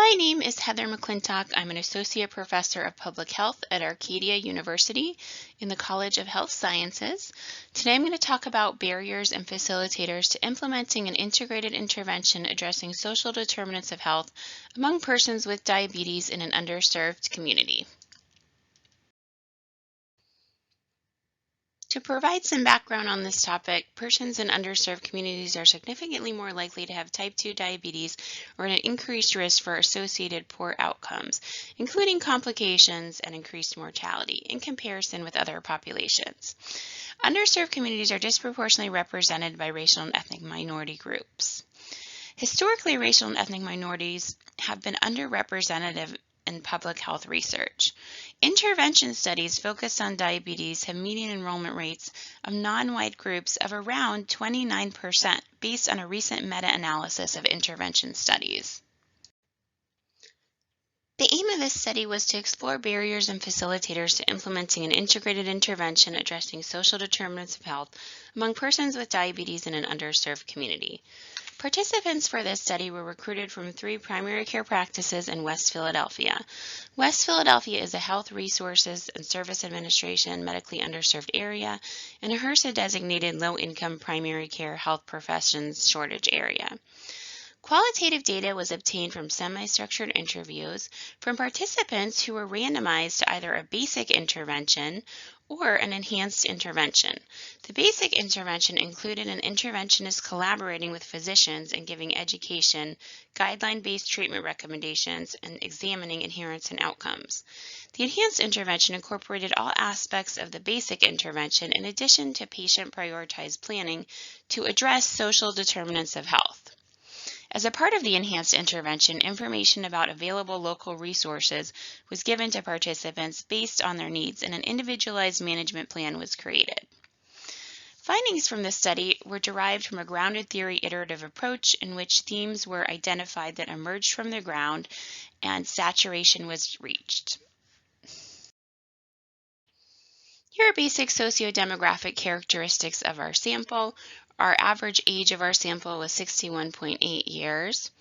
My name is Heather McClintock. I'm an Associate Professor of Public Health at Arcadia University in the College of Health Sciences. Today I'm going to talk about barriers and facilitators to implementing an integrated intervention addressing social determinants of health among persons with diabetes in an underserved community. To provide some background on this topic, persons in underserved communities are significantly more likely to have type 2 diabetes or an increased risk for associated poor outcomes, including complications and increased mortality in comparison with other populations. Underserved communities are disproportionately represented by racial and ethnic minority groups. Historically, racial and ethnic minorities have been underrepresented in public health research. Intervention studies focused on diabetes have median enrollment rates of non-white groups of around 29% based on a recent meta-analysis of intervention studies. The aim of this study was to explore barriers and facilitators to implementing an integrated intervention addressing social determinants of health among persons with diabetes in an underserved community. Participants for this study were recruited from 3 primary care practices in West Philadelphia. West Philadelphia is a Health Resources and Service Administration Medically Underserved Area and a HRSA-designated low-income primary care health professions shortage area. Qualitative data was obtained from semi-structured interviews from participants who were randomized to either a basic intervention or an enhanced intervention. The basic intervention included an interventionist collaborating with physicians and giving education, guideline-based treatment recommendations, and examining adherence and outcomes. The enhanced intervention incorporated all aspects of the basic intervention in addition to patient-prioritized planning to address social determinants of health. As a part of the enhanced intervention, information about available local resources was given to participants based on their needs, and an individualized management plan was created. Findings from this study were derived from a grounded theory iterative approach in which themes were identified that emerged from the ground and saturation was reached. Here are basic socio-demographic characteristics of our sample. Our average age of our sample was 61.8 years.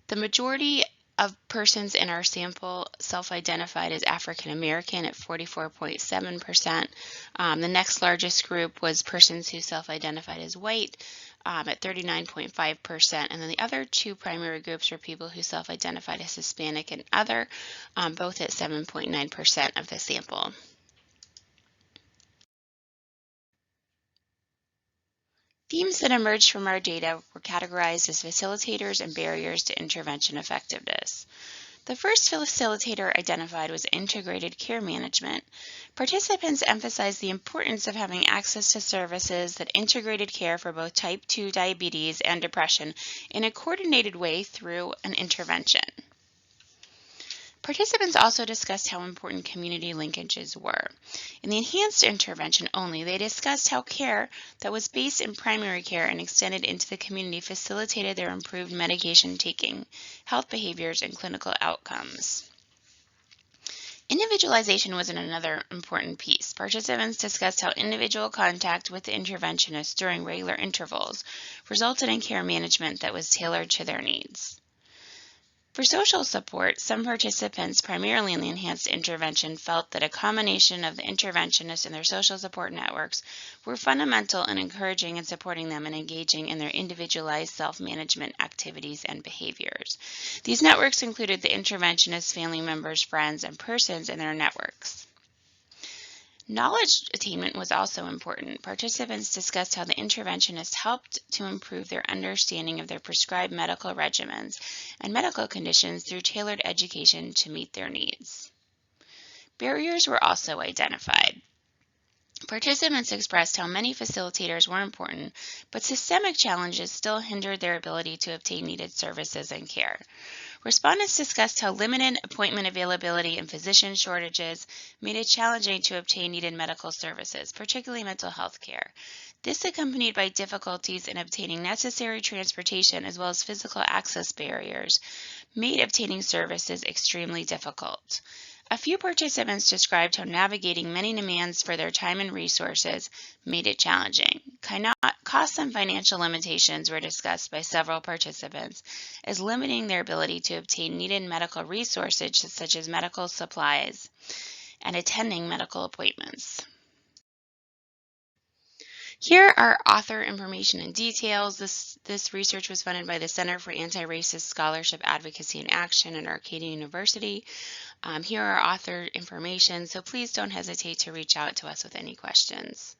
The majority of persons in our sample self-identified as African American at 44.7%. The next largest group was persons who self-identified as white at 39.5%. And then the other 2 primary groups were people who self-identified as Hispanic and other, both at 7.9% of the sample. Themes that emerged from our data were categorized as facilitators and barriers to intervention effectiveness. The first facilitator identified was integrated care management. Participants emphasized the importance of having access to services that integrated care for both type 2 diabetes and depression in a coordinated way through an intervention. Participants also discussed how important community linkages were. In the enhanced intervention only, they discussed how care that was based in primary care and extended into the community facilitated their improved medication taking, health behaviors, and clinical outcomes. Individualization was another important piece. Participants discussed how individual contact with the interventionist during regular intervals resulted in care management that was tailored to their needs. For social support, some participants, primarily in the enhanced intervention, felt that a combination of the interventionists and their social support networks were fundamental in encouraging and supporting them in engaging in their individualized self-management activities and behaviors. These networks included the interventionists, family members, friends, and persons in their networks. Knowledge attainment was also important. Participants discussed how the interventionists helped to improve their understanding of their prescribed medical regimens and medical conditions through tailored education to meet their needs. Barriers were also identified. Participants expressed how many facilitators were important, but systemic challenges still hindered their ability to obtain needed services and care. Respondents discussed how limited appointment availability and physician shortages made it challenging to obtain needed medical services, particularly mental health care. This, accompanied by difficulties in obtaining necessary transportation as well as physical access barriers, made obtaining services extremely difficult. A few participants described how navigating many demands for their time and resources made it challenging. Costs and financial limitations were discussed by several participants as limiting their ability to obtain needed medical resources such as medical supplies and attending medical appointments. Here are author information and details. This research was funded by the Center for Anti-Racist Scholarship Advocacy and Action at Arcadia University. Here are author information, so please don't hesitate to reach out to us with any questions.